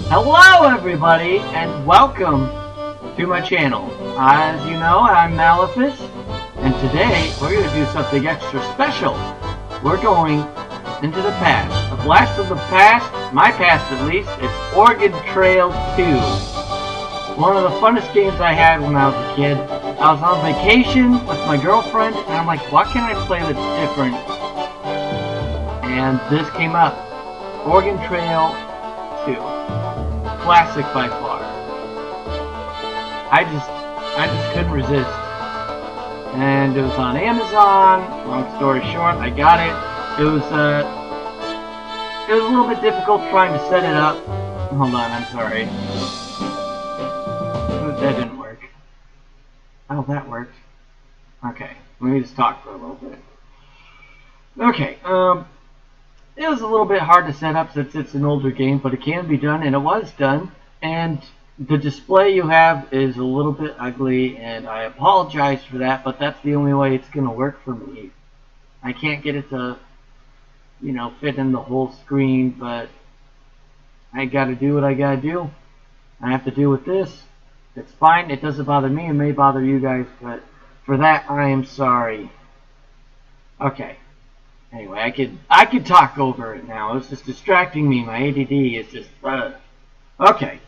Hello everybody and welcome to my channel. As you know, I'm Maleficus, and today we're going to do something extra special. We're going into the past. A blast from the past, my past at least. It's Oregon Trail 2. One of the funnest games I had when I was a kid. I was on vacation with my girlfriend and I'm like, what can I play that's different? And this came up. Oregon Trail 2. Classic by far. I just couldn't resist. And it was on Amazon. Long story short, I got it. It was a little bit difficult trying to set it up. Hold on, I'm sorry. That didn't work. Oh, that worked. Okay, let me just talk for a little bit. Okay, it was a little bit hard to set up since it's an older game, but it can be done, and it was done. And the display you have is a little bit ugly, and I apologize for that, but that's the only way it's going to work for me. I can't get it to, you know, fit in the whole screen, but I got to do what I got to do. I have to deal with this. It's fine. It doesn't bother me. It may bother you guys, but for that, I am sorry. Okay. Anyway, I could talk over it now. It's just distracting me. My ADD is just okay.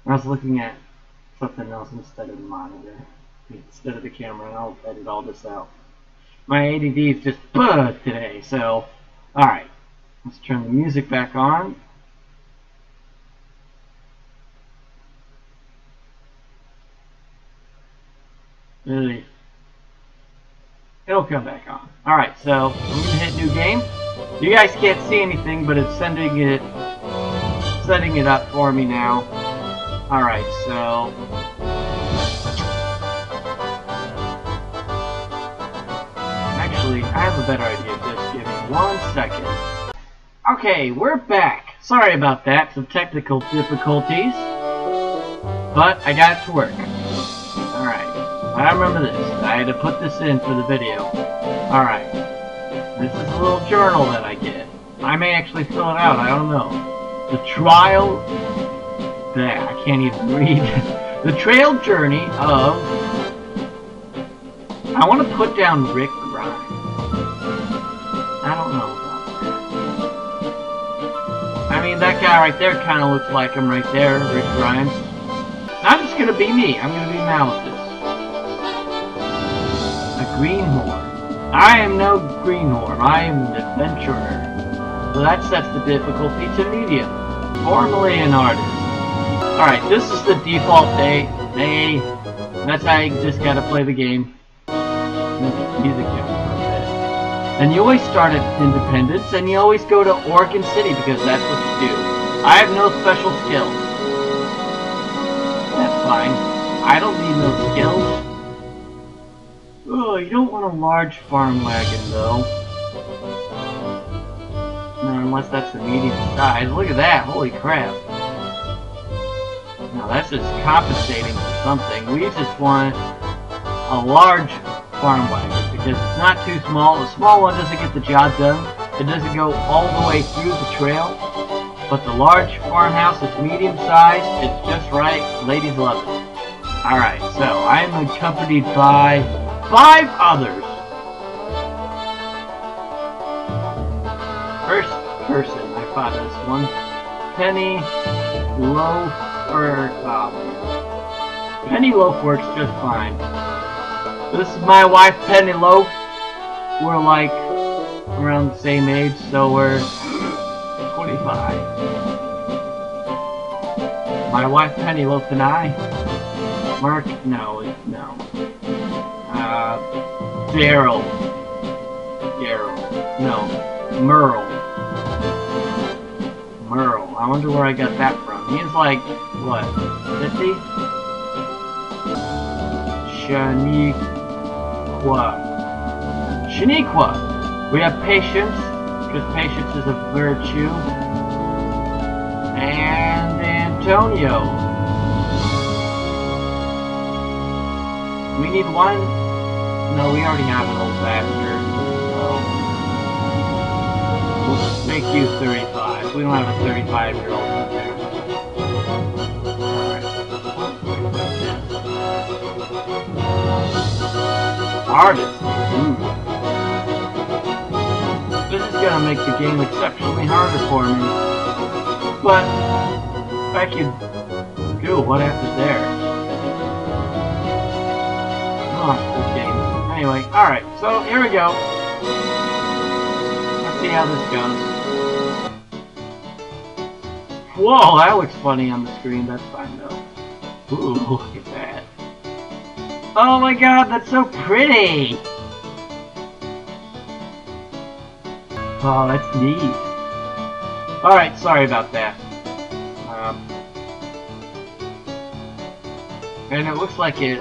I was looking at something else instead of the monitor, instead of the camera, and I'll edit all this out. My ADD is just today. So, all right. Let's turn the music back on. Really. It'll come back on. Alright, so I'm going to hit new game. You guys can't see anything, but it's setting it up for me now. Alright, so actually, I have a better idea. Just give me 1 second. Okay, we're back. Sorry about that. Some technical difficulties. But I got it to work. Alright. I remember this. I had to put this in for the video. Alright. This is a little journal that I get. I may actually fill it out. I don't know. The trial... I can't even read. The trail journey of... I want to put down Rick Grimes. I don't know about that. I mean, that guy right there kind of looks like him right there, Rick Grimes. I'm just going to be me. I'm going to be Maleficus. A greenhorn. I am no greenhorn. I am an adventurer. So that sets the difficulty to medium. Formerly an artist. Alright, this is the default day. That's how you just gotta play the game. Music and you always start at Independence, and you always go to Oregon City because that's what you do. I have no special skills. That's fine. I don't need no skills. Oh, you don't want a large farm wagon, though. No, unless that's the medium size. Look at that. Holy crap. Now, that's just compensating for something. We just want a large farm wagon because it's not too small. The small one doesn't get the job done. It doesn't go all the way through the trail. But the large farmhouse is medium sized. It's just right. Ladies love it. Alright, so I am accompanied by 5 others. First person, I found this one. Penny Loaf, Penny Loaf works just fine. This is my wife, Penny Loaf. We're like around the same age, so we're 25. My wife, Penny Loaf, and I. Mark, no. Daryl. No. Merle. I wonder where I got that from. He's like, what, 50? Shaniqua. We have Patience, because patience is a virtue. And Antonio. We need one. No, we already have an old bastard. So we'll make you 35. We don't have a 35-year-old out there. Hardest. Ooh. This is gonna make the game exceptionally harder for me. But I could go. What happened there? Oh, this game. Anyway, alright, so here we go. Let's see how this goes. Whoa, that looks funny on the screen. That's fine though. Ooh, look at that. Oh my god, that's so pretty! Oh, that's neat. Alright, sorry about that. And it looks like it...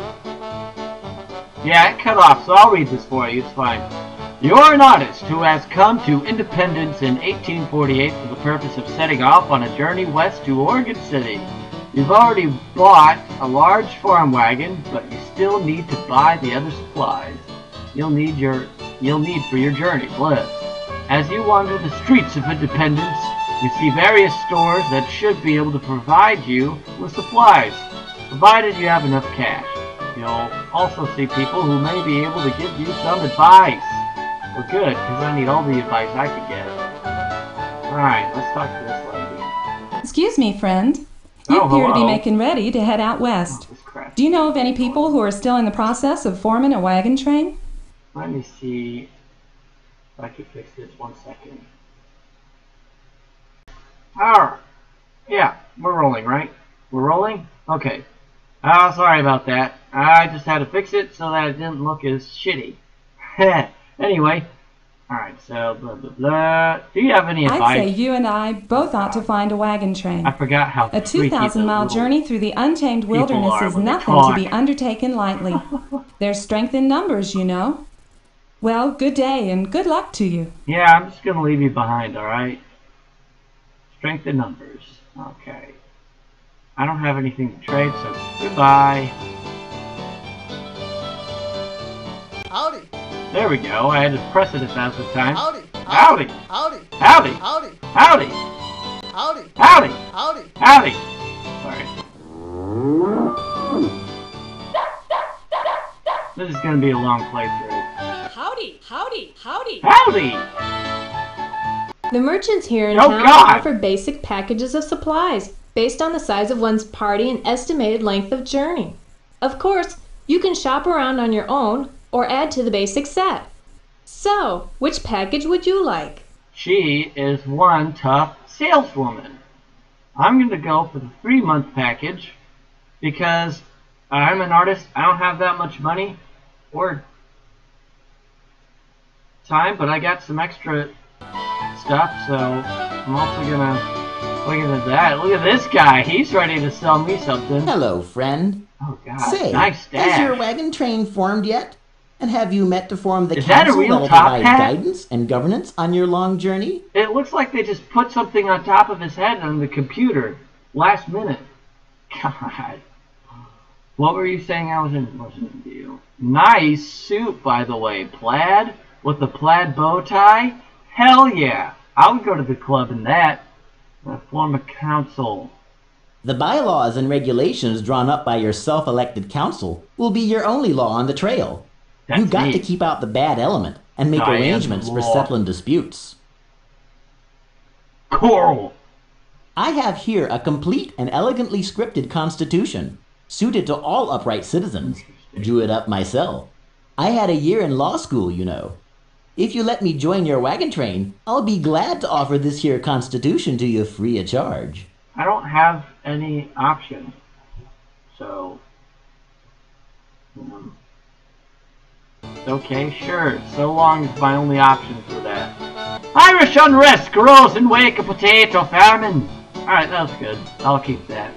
Yeah, it cut off, so I'll read this for you, it's fine. You're an artist who has come to independence in 1848 for the purpose of setting off on a journey west to Oregon City. You've already bought a large farm wagon, but you still need to buy the other supplies you'll need for your journey. Blah. As you wander the streets of Independence, you see various stores that should be able to provide you with supplies, provided you have enough cash. You'll also see people who may be able to give you some advice. Well, good, because I need all the advice I could get. Alright, let's talk to this lady. Excuse me, friend. You appear to be making ready to head out west. Do you know of any people who are still in the process of forming a wagon train? Let me see if I can fix this 1 second. Alright. Yeah, we're rolling, right? We're rolling? Okay. Sorry about that. I just had to fix it so that it didn't look as shitty. Anyway. Alright, so blah blah blah. Do you have any advice? I'd say you and I both ought to find a wagon train. I forgot how a 2,000-mile journey through the untamed wilderness is nothing to be undertaken lightly. There's strength in numbers, you know. Well, good day and good luck to you. Yeah, I'm just going to leave you behind, alright? Strength in numbers. Okay. I don't have anything to trade, so goodbye. Howdy. There we go. I had to press it 1,000 times. Howdy. Howdy. Howdy. Howdy. Howdy. Howdy. Howdy. Howdy. Howdy. Howdy. Sorry. This is going to be a long playthrough. Howdy, howdy, howdy. Howdy. The merchants here in Oh, town God. offer basic packages of supplies based on the size of one's party and estimated length of journey. Of course, you can shop around on your own or add to the basic set. So, which package would you like? She is one tough saleswoman. I'm going to go for the 3-month package because I'm an artist. I don't have that much money or time, but I got some extra stuff, so I'm also going to look at that. Look at this guy. He's ready to sell me something. Hello, friend. Oh, God. Say, Nice stash. has your wagon train formed yet? And have you met to form the Is that a council real that'll top provide hat? guidance and governance on your long journey? It looks like they just put something on top of his head on the computer last minute. God. What were you saying I was listening to you? Nice suit, by the way. Plaid? With the plaid bow tie? Hell yeah. I would go to the club in that. Form a council. The bylaws and regulations drawn up by your self-elected council will be your only law on the trail. You've got to keep out the bad element and make arrangements for settling disputes. Coral. I have here a complete and elegantly scripted constitution, suited to all upright citizens. Drew it up myself. I had a year in law school, you know. If you let me join your wagon train, I'll be glad to offer this here constitution to you free of charge. I don't have any option. So... okay, sure. So long as my only option for that. Irish unrest grows in wake of potato famine. Alright, that was good. I'll keep that.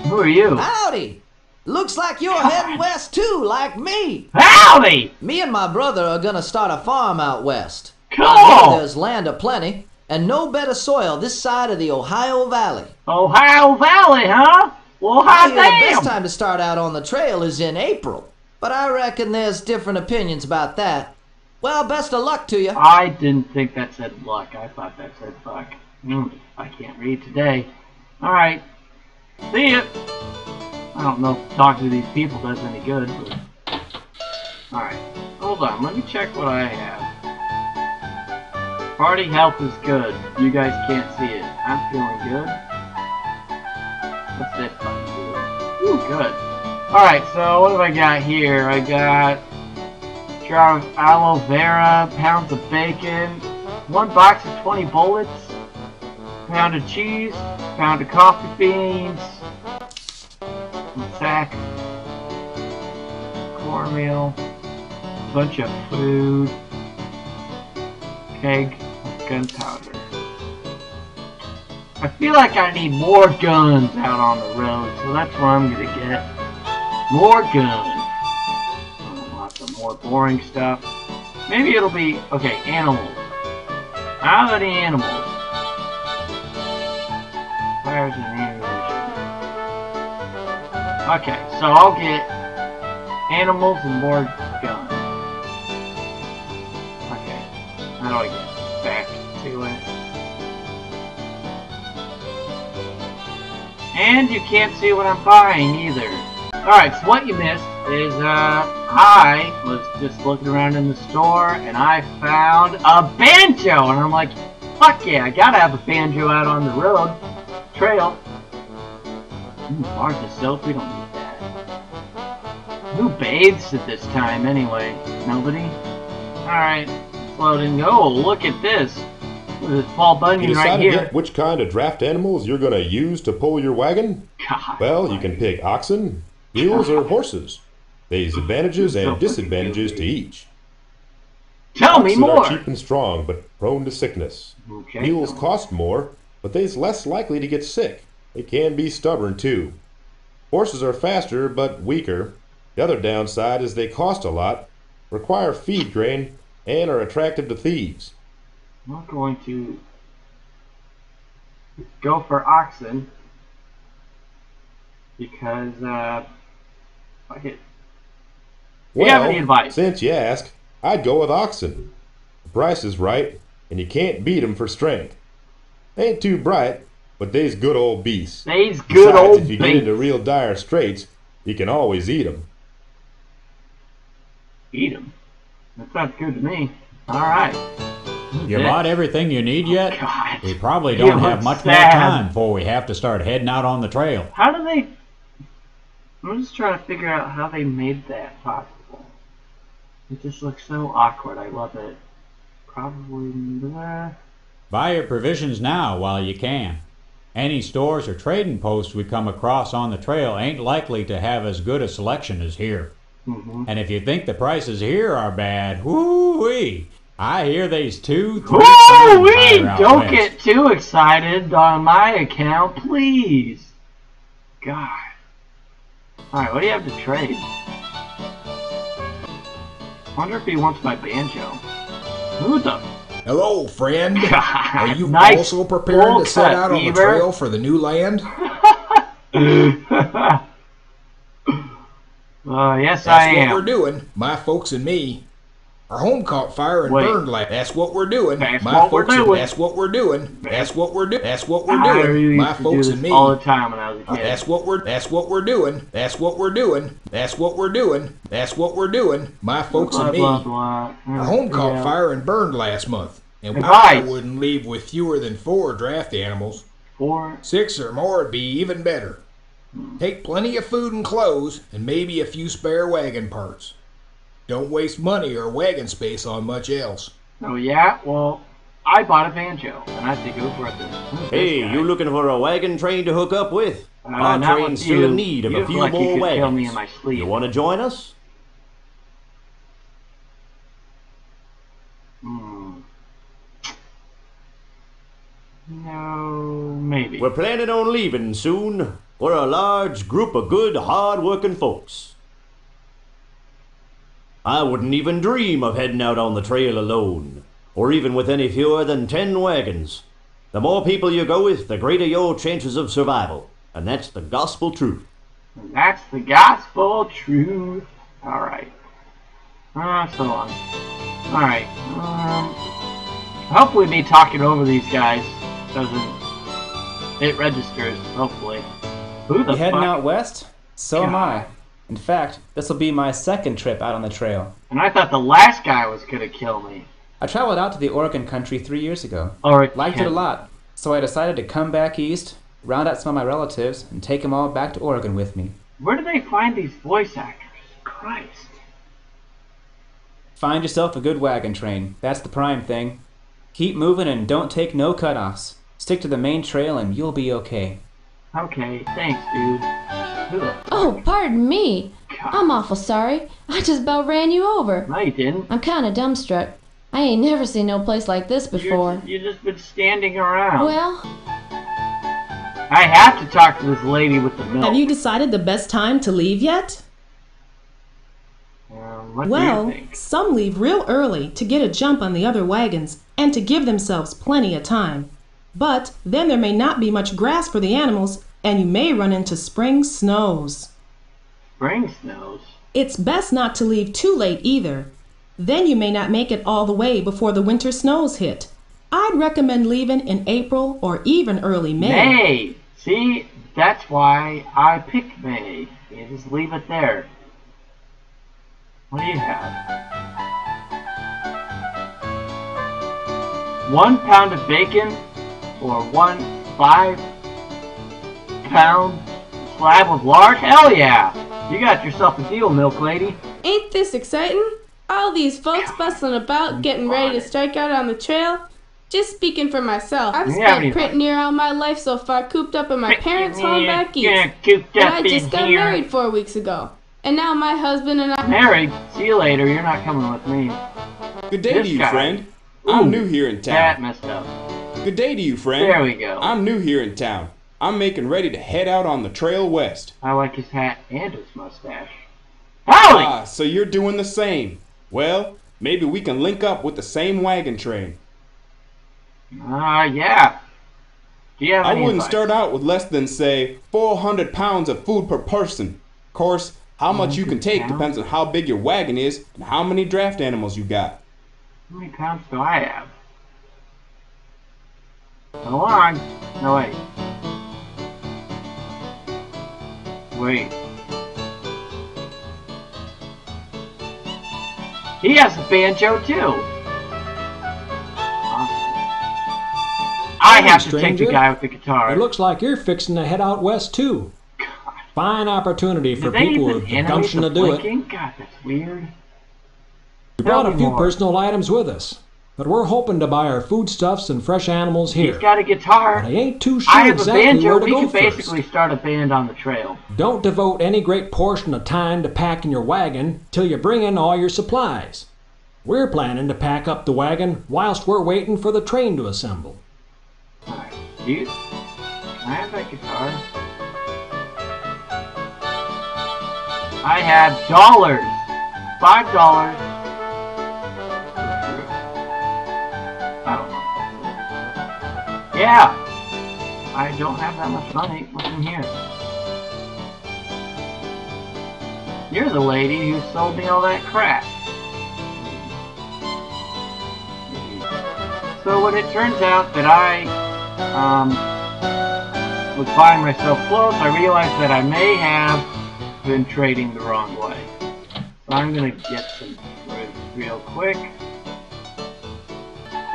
Who are you? Howdy! Looks like you're heading west too, like me. Howdy! Me and my brother are gonna start a farm out west. Cool! I know there's land aplenty, and no better soil this side of the Ohio Valley. Ohio Valley, huh? Well, hot The best damn! time to start out on the trail is in April, but I reckon there's different opinions about that. Well, best of luck to you. I didn't think that said luck. I thought that said fuck. I can't read today. Alright. See ya. I don't know if talking to these people does any good. But... Alright, hold on. Let me check what I have. Party health is good. You guys can't see it. I'm feeling good. What's this button do? Ooh, good. Alright, so what have I got here? I got jar of aloe vera, pounds of bacon, 1 box of 20 bullets, pound of cheese, pound of coffee beans, a sack, cornmeal, bunch of food, keg of gunpowder. I feel like I need more guns out on the road, so that's what I'm gonna get. More guns. Lots of more boring stuff. Maybe it'll be okay. Animals. How many animals? Fires and ammunition. Okay, so I'll get animals and more guns. Okay, how do I get back to it? And you can't see what I'm buying either. Alright, so what you missed is I was just looking around in the store and I found a banjo! And I'm like, fuck yeah, I gotta have a banjo out on the road. Trail. Bars of soap, we don't need that. Who bathes at this time anyway? Nobody? Alright, it's loading. Oh, look at this. Look at this Paul Bunyan right here. You decided yet which kind of draft animals you're gonna use to pull your wagon? God, well, you can pick oxen, mules, or horses. There's advantages and disadvantages to each. Tell me more! Oxen are cheap and strong, but prone to sickness. Okay. Mules cost more, but they's less likely to get sick. They can be stubborn too. Horses are faster, but weaker. The other downside is they cost a lot, require feed grain, and are attractive to thieves. I'm going to go for oxen because I get. Do you have any advice? Since you ask, I'd go with oxen. The price is right, and you can't beat 'em for strength. They ain't too bright, but they's good old beasts. They's good old beasts. If you get into real dire straits, you can always eat 'em. Eat 'em? That sounds good to me. Alright. You bought everything you need yet? God. We probably don't have much more time before we have to start heading out on the trail. How do they... I'm just trying to figure out how they made that possible. It just looks so awkward. I love it. Probably... Buy your provisions now while you can. Any stores or trading posts we come across on the trail ain't likely to have as good a selection as here. And if you think the prices here are bad, whoo-wee! I hear they's 2-3 woo-wee! Don't get too excited on my account, please. God. Alright, what do you have to trade? Wonder if he wants my banjo. Who the... Hello, friend. God, Are you nice also preparing to set out on the trail for the new land? Yes, That's I am. That's what we're doing, my folks and me. Our home caught fire and burned like. That's what we're doing, that's my what folks. We're doing. That's what we're doing. That's what we're doing. That's what we're I doing, my folks do and me. All the time when I was a kid. That's what we're doing. That's what we're doing. That's what we're doing. That's what we're doing, my folks and me. Blah, blah. Our home caught fire and burned last month, and Advice. I wouldn't leave with fewer than 4 draft animals. 4? 6 or more would be even better. Take plenty of food and clothes, and maybe a few spare wagon parts. Don't waste money or wagon space on much else. Oh yeah? Well, I bought a banjo, and I think it was worth it. Hey, you looking for a wagon train to hook up with? Our not train's with still you. in need of You a look few like you more could wagons. kill me in my sleep. You want to join us? No, maybe. We're planning on leaving soon. We're a large group of good, hard-working folks. I wouldn't even dream of heading out on the trail alone, or even with any fewer than 10 wagons. The more people you go with, the greater your chances of survival, and that's the gospel truth. And that's the gospel truth. Alright. So long. Alright. Hopefully me talking over these guys doesn't... It registers, hopefully. Who the You heading fuck? out west? So am I. In fact, this will be my second trip out on the trail. And I thought the last guy was gonna kill me. I traveled out to the Oregon country 3 years ago. Oregon. Liked it a lot, so I decided to come back east, round out some of my relatives, and take them all back to Oregon with me. Where do they find these voice actors? Christ. Find yourself a good wagon train. That's the prime thing. Keep moving and don't take no cutoffs. Stick to the main trail and you'll be okay. Okay, thanks, dude. Ugh. Oh, pardon me. I'm awful sorry. I just about ran you over. No, you didn't. I'm kinda dumbstruck. I ain't never seen no place like this before. You just been standing around. Well, I have to talk to this lady with the milk. Have you decided the best time to leave yet? What Well, do you think? some leave real early to get a jump on the other wagons and to give themselves plenty of time. But then there may not be much grass for the animals and you may run into spring snows. Spring snows? It's best not to leave too late either. Then you may not make it all the way before the winter snows hit. I'd recommend leaving in April or even early May. May! See, that's why I picked May. You just leave it there. What do you have? 1 pound of bacon or 1 5-pound slab of lard? Hell yeah! You got yourself a deal, milk lady. Ain't this exciting? All these folks bustling about, getting ready to strike out on the trail. Just speaking for myself, I've spent pretty near all my life so far cooped up in my parents' home back east. And I just got married 4 weeks ago. And now my husband and I... Married? See you later, you're not coming with me. Good day to you, friend. I'm new here in town. That messed up. Good day to you, friend. There we go. I'm new here in town. I'm making ready to head out on the trail west. I like his hat and his mustache. Howdy! Ah, so you're doing the same. Well, maybe we can link up with the same wagon train. Yeah. Do you have I any wouldn't advice? start out with less than, say, 400 pounds of food per person. Of course, how much you can take depends on how big your wagon is and how many draft animals you got. How many pounds do I have? Hold on. No, wait. Wait. He has a banjo too. I have to take the guy with the guitar. It looks like you're fixing to head out west too. Fine opportunity for people with the gumption to do it. God, that's weird. We brought a few personal items with us, but we're hoping to buy our foodstuffs and fresh animals here. He's got a guitar. But I ain't too sure I have exactly a banjo. where to We go could first. basically start a band on the trail. Don't devote any great portion of time to packing your wagon till you bring in all your supplies. We're planning to pack up the wagon whilst we're waiting for the train to assemble. Alright, dude. Can I have that guitar? I have dollars. $5. I don't know. Yeah. I don't have that much money. What's in here? You're the lady who sold me all that crap. So when it turns out that I was buying myself clothes, I realized that I may have been trading the wrong way. So I'm gonna get some fruits real quick.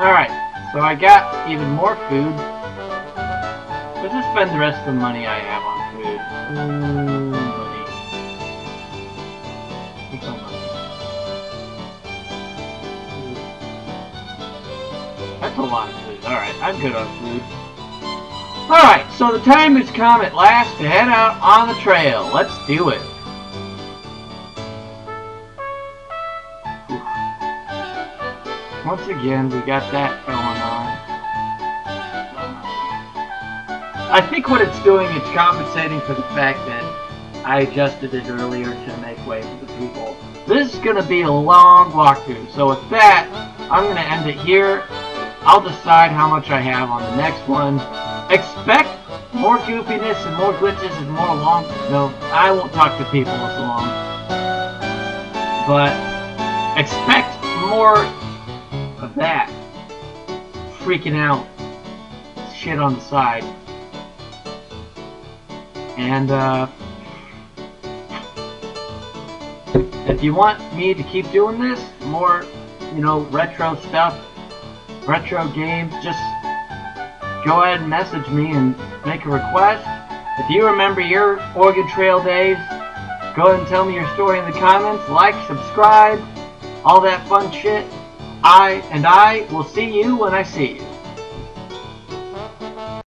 Alright, so I got even more food. Let's just spend the rest of the money I have on food. Ooh, money. Where's my money? That's a lot of food. Alright, I'm good on food. Alright, so the time has come at last to head out on the trail. Let's do it. Once again, we got that going on. I think what it's doing, it's compensating for the fact that I adjusted it earlier to make way for the people. This is going to be a long walkthrough, so with that, I'm going to end it here. I'll decide how much I have on the next one. Expect more goofiness and more glitches and more long... No, I won't talk to people as long. But expect more of that. Freaking out. Shit on the side. And, If you want me to keep doing this, more, you know, retro stuff, retro games, just go ahead and message me and make a request. If you remember your Oregon Trail days, go ahead and tell me your story in the comments. Like, subscribe, all that fun shit. I will see you when I see you.